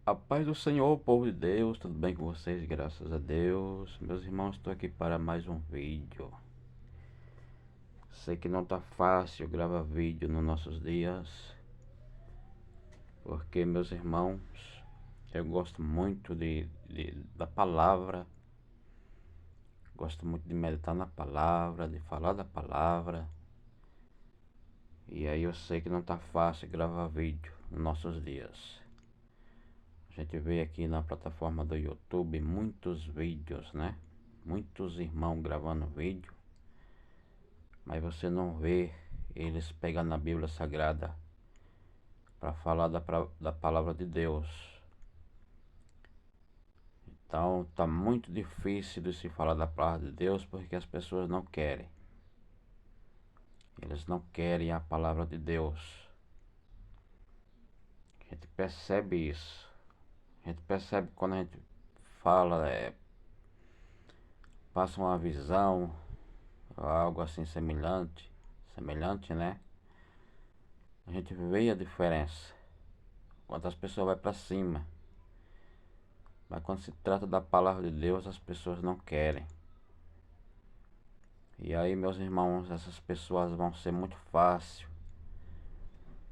A paz do Senhor, povo de Deus, tudo bem com vocês? Graças a Deus. Meus irmãos, estou aqui para mais um vídeo. Sei que não tá fácil gravar vídeo nos nossos dias, porque, meus irmãos, eu gosto muito da palavra, gosto muito de meditar na palavra, de falar da palavra. E aí eu sei que não tá fácil gravar vídeo nos nossos dias. A gente vê aqui na plataforma do YouTube muitos vídeos, né? Muitos irmãos gravando vídeo, mas você não vê eles pegando a Bíblia Sagrada para falar da palavra de Deus. Então tá muito difícil de se falar da palavra de Deus porque as pessoas não querem. Eles não querem a palavra de Deus. A gente percebe isso. A gente percebe quando a gente fala, passa uma visão, algo assim semelhante, né? A gente vê a diferença. Quando as pessoas vão para cima. Mas quando se trata da palavra de Deus, as pessoas não querem. E aí, meus irmãos, essas pessoas vão ser muito fácil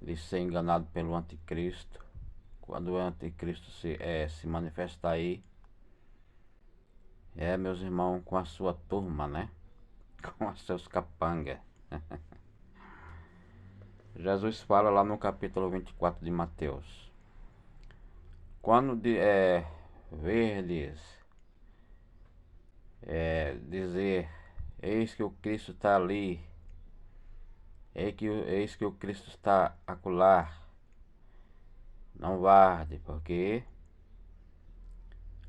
de ser enganado pelo anticristo. Quando o anticristo se manifestar aí, meus irmãos, com a sua turma, né? Com os seus capangas. Jesus fala lá no capítulo 24 de Mateus: quando verdes dizer, eis que o Cristo está ali, eis que o Cristo está acolá, não varde, porque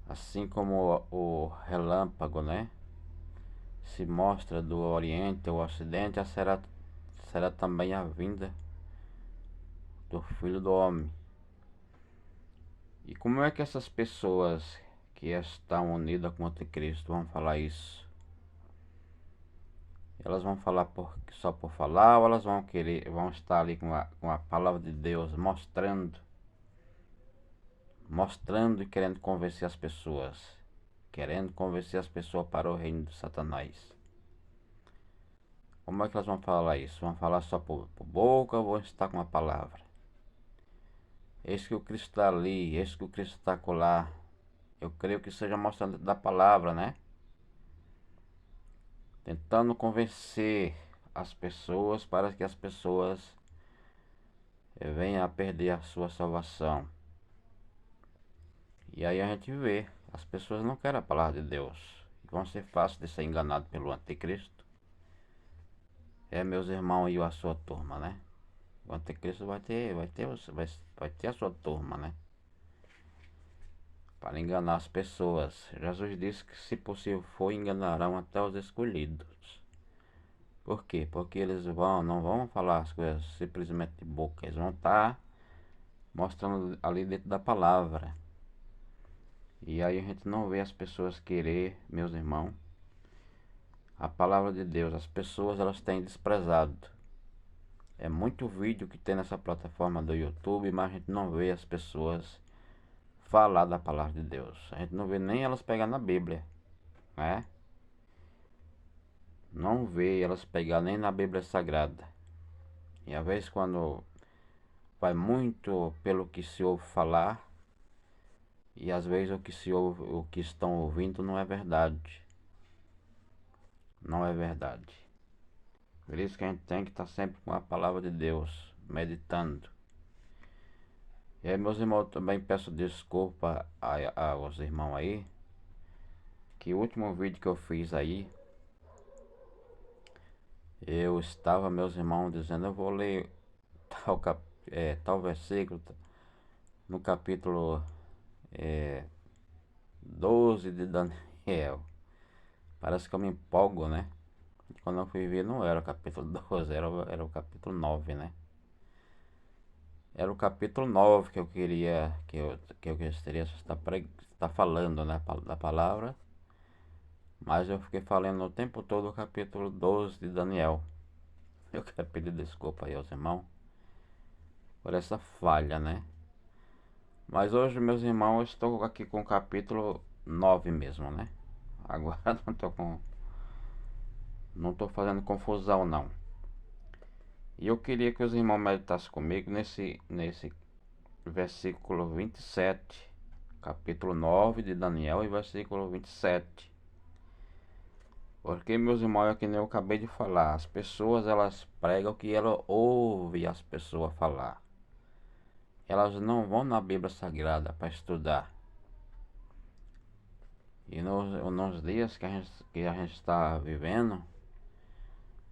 assim como o relâmpago, né, se mostra do Oriente ao Ocidente, será também a vinda do Filho do Homem. E como é que essas pessoas que estão unidas com o anticristo vão falar isso? Elas vão falar só por falar, ou elas vão estar ali com a palavra de Deus mostrando e querendo convencer as pessoas, para o reino de Satanás? Como é que elas vão falar isso? Vão falar só por boca ou vão estar com a palavra? Eis que o Cristo está ali, eis que o Cristo está acolá. Eu creio que seja mostrando da palavra, né? Tentando convencer as pessoas para que as pessoas venham a perder a sua salvação. E aí a gente vê, as pessoas não querem a palavra de Deus. Vão ser fáceis de ser enganados pelo anticristo. Meus irmãos e a sua turma, né? O anticristo vai ter a sua turma, né? Para enganar as pessoas. Jesus disse que, se possível for, enganarão até os escolhidos. Por quê? Porque eles não vão falar as coisas simplesmente de boca. Eles vão estar mostrando ali dentro da palavra. E aí a gente não vê as pessoas querer, meus irmãos, a palavra de Deus. As pessoas, elas têm desprezado. É muito vídeo que tem nessa plataforma do YouTube, mas a gente não vê as pessoas falar da palavra de Deus. A gente não vê nem elas pegar na Bíblia, né? Não vê elas pegar nem na Bíblia Sagrada. E às vezes, quando vai muito pelo que se ouve falar, e às vezes o que estão ouvindo não é verdade. Não é verdade. Por isso que a gente tem que estar sempre com a palavra de Deus, meditando. E aí, meus irmãos, eu também peço desculpa aos irmãos aí, que o último vídeo que eu fiz aí, eu estava, meus irmãos, dizendo, eu vou ler tal versículo no capítulo 12 de Daniel. Parece que eu me empolgo, né? E quando eu fui ver, não era o capítulo 12, era o capítulo 9, né? Era o capítulo 9 que eu queria, que eu gostaria de estar falando, né, da palavra. Mas eu fiquei falando o tempo todo o capítulo 12 de Daniel. Eu quero pedir desculpa aí aos irmãos por essa falha, né? Mas hoje, meus irmãos, eu estou aqui com o capítulo 9 mesmo, né? Agora não estou fazendo confusão não. E eu queria que os irmãos meditassem comigo nesse versículo 27, capítulo 9 de Daniel e versículo 27. Porque, meus irmãos, é que nem eu acabei de falar, as pessoas elas pregam o que elas ouvem as pessoas falar. Elas não vão na Bíblia Sagrada para estudar. E nos dias que a gente está vivendo,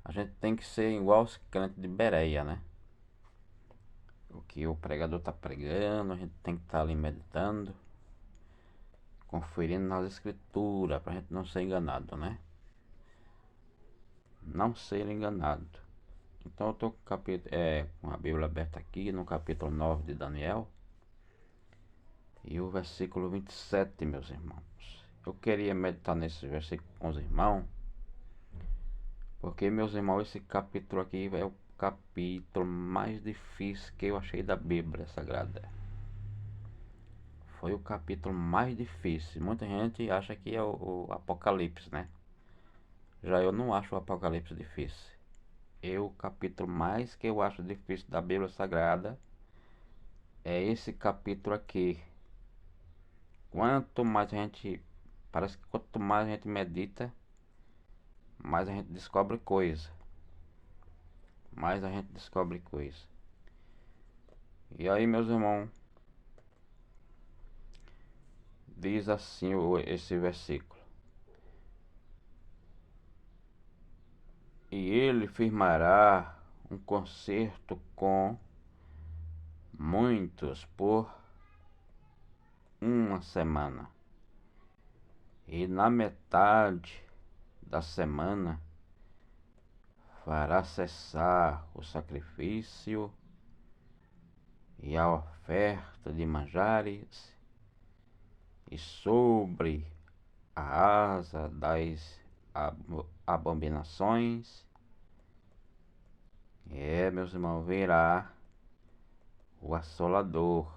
a gente tem que ser igual os crentes de Bereia, né? O que o pregador está pregando, a gente tem que estar ali meditando, conferindo nas escrituras, para a gente não ser enganado, né? Não ser enganado. Então eu estou com a Bíblia aberta aqui no capítulo 9 de Daniel. E o versículo 27, meus irmãos. Eu queria meditar nesse versículo com os irmãos, porque, meus irmãos, esse capítulo aqui é o capítulo mais difícil que eu achei da Bíblia Sagrada. Foi o capítulo mais difícil. Muita gente acha que é o Apocalipse, né? Já eu não acho o Apocalipse difícil. O capítulo mais que eu acho difícil da Bíblia Sagrada é esse capítulo aqui. Quanto mais a gente, parece que quanto mais a gente medita, mais a gente descobre coisa. Mais a gente descobre coisa. E aí, meus irmãos, diz assim esse versículo: E ele firmará um concerto com muitos por uma semana. E na metade da semana fará cessar o sacrifício e a oferta de manjares, e sobre a asa das abominações, meus irmãos, virá o assolador,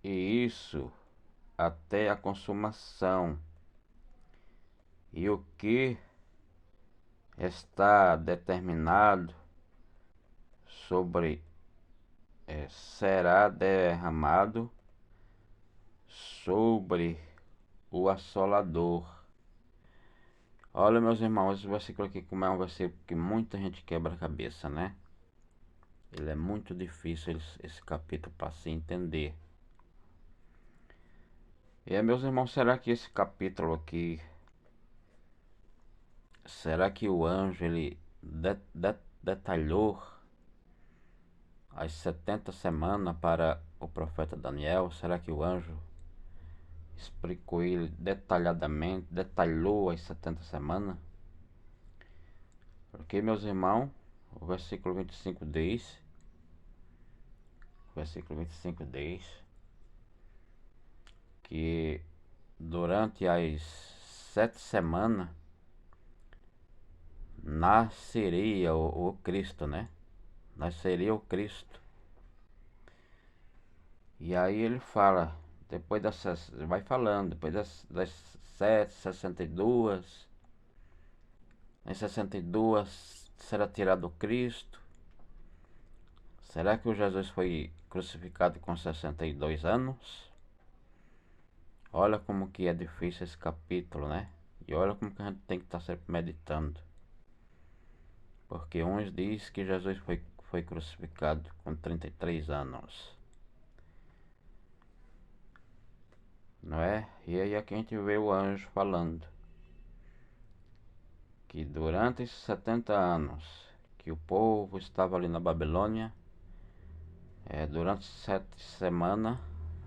e isso até a consumação. E o que está determinado sobre será derramado sobre o assolador. Olha, meus irmãos, esse versículo aqui, como é um versículo que muita gente quebra a cabeça, né? Ele é muito difícil esse capítulo para se entender. E meus irmãos, será que esse capítulo aqui, será que o anjo ele detalhou as 70 semanas para o profeta Daniel? Será que o anjo explicou ele detalhadamente, detalhou as 70 semanas? Porque, meus irmãos, o versículo 25 diz, que durante as 7 semanas nasceria o Cristo, né? Nasceria o Cristo. E aí ele fala, depois vai falando, depois das 7, 62, em 62 será tirado o Cristo. Será que o Jesus foi crucificado com 62 anos? Olha como que é difícil esse capítulo, né? E olha como que a gente tem que estar sempre meditando. Porque uns diz que Jesus foi crucificado com 33 anos. Não é? E aí aqui a gente vê o anjo falando que durante esses 70 anos que o povo estava ali na Babilônia, durante 7 semanas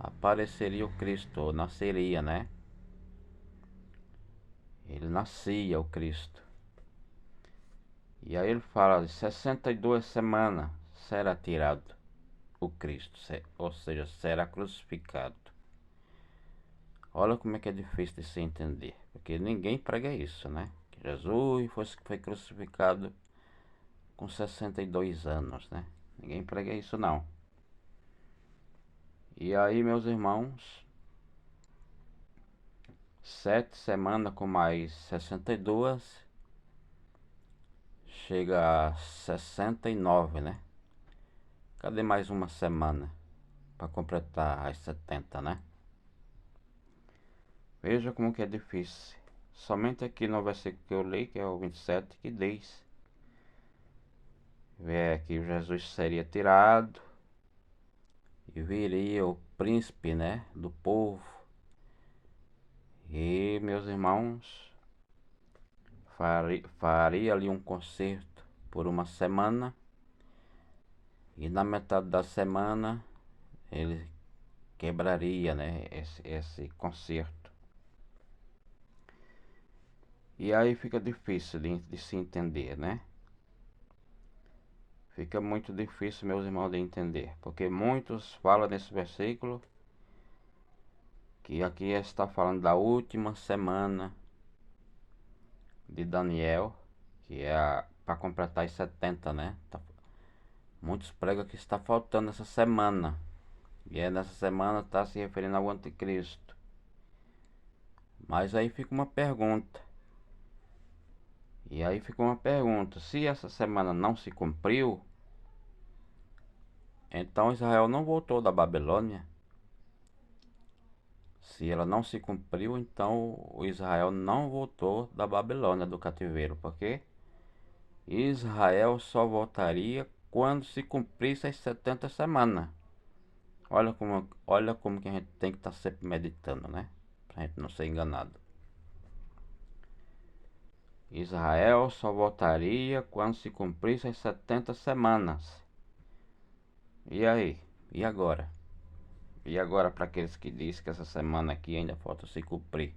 apareceria o Cristo, ou nasceria, né? Ele nascia, o Cristo. E aí ele fala de 62 semanas será tirado o Cristo, ou seja, será crucificado. Olha como é que é difícil de se entender, porque ninguém prega isso, né? Que Jesus foi crucificado com 62 anos, né? Ninguém prega isso não. E aí, meus irmãos, 7 semanas com mais 62 chega a 69, né? Cadê mais uma semana para completar as 70, né? Veja como que é difícil. Somente aqui no versículo que eu li, que é o 27, que diz que Jesus seria tirado e viria o príncipe, né, do povo. E, meus irmãos, faria ali um concerto por uma semana. E na metade da semana ele quebraria, né, esse concerto. E aí fica difícil de se entender, né? Fica muito difícil, meus irmãos, de entender. Porque muitos falam nesse versículo que aqui está falando da última semana de Daniel, que é para completar as 70, né? Muitos pregam que está faltando essa semana. E nessa semana está se referindo ao anticristo. Mas aí fica uma pergunta. Se essa semana não se cumpriu, então Israel não voltou da Babilônia. Se ela não se cumpriu, então o Israel não voltou da Babilônia, do cativeiro, porque Israel só voltaria quando se cumprisse as 70 semanas. Olha como que a gente tem que estar sempre meditando, né? Pra gente não ser enganado. Israel só voltaria quando se cumprisse as 70 semanas. E aí? E agora? E agora para aqueles que dizem que essa semana aqui ainda falta se cumprir?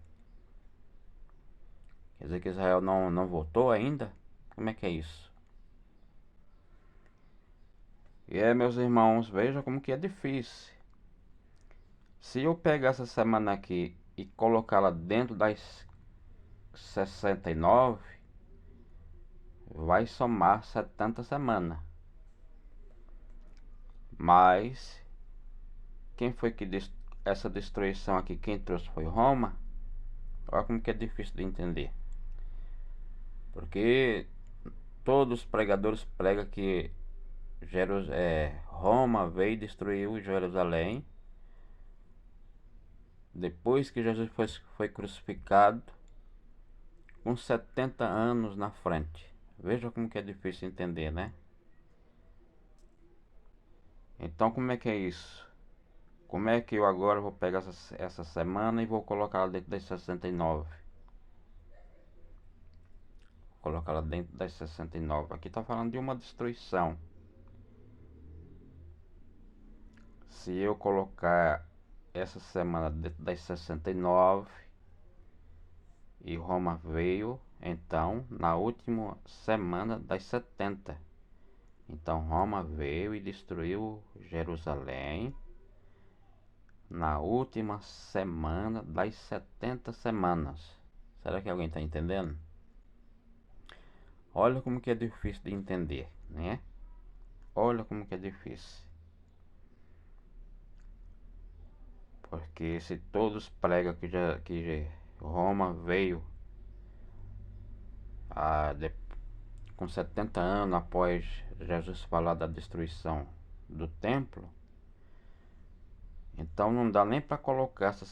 Quer dizer que Israel não voltou ainda? Como é que é isso? E meus irmãos, veja como que é difícil. Se eu pegar essa semana aqui e colocá-la dentro das 69, vai somar 70 semanas. Mas quem foi que essa destruição aqui, quem trouxe foi Roma? Olha como que é difícil de entender. Porque todos os pregadores pregam que Roma veio e destruiu Jerusalém depois que Jesus foi crucificado, com 70 anos na frente. Veja como que é difícil entender, né? Então como é que é isso? Como é que eu agora vou pegar essa semana e vou colocar ela dentro das 69? Colocar ela dentro das 69. Aqui está falando de uma destruição. Se eu colocar essa semana dentro das 69 e Roma veio, então, na última semana das 70. Então Roma veio e destruiu Jerusalém na última semana das 70 semanas. Será que alguém está entendendo? Olha como que é difícil de entender, né? Olha como que é difícil. Porque se todos pregam que Roma veio com 70 anos após Jesus falar da destruição do templo, então não dá nem para colocar essa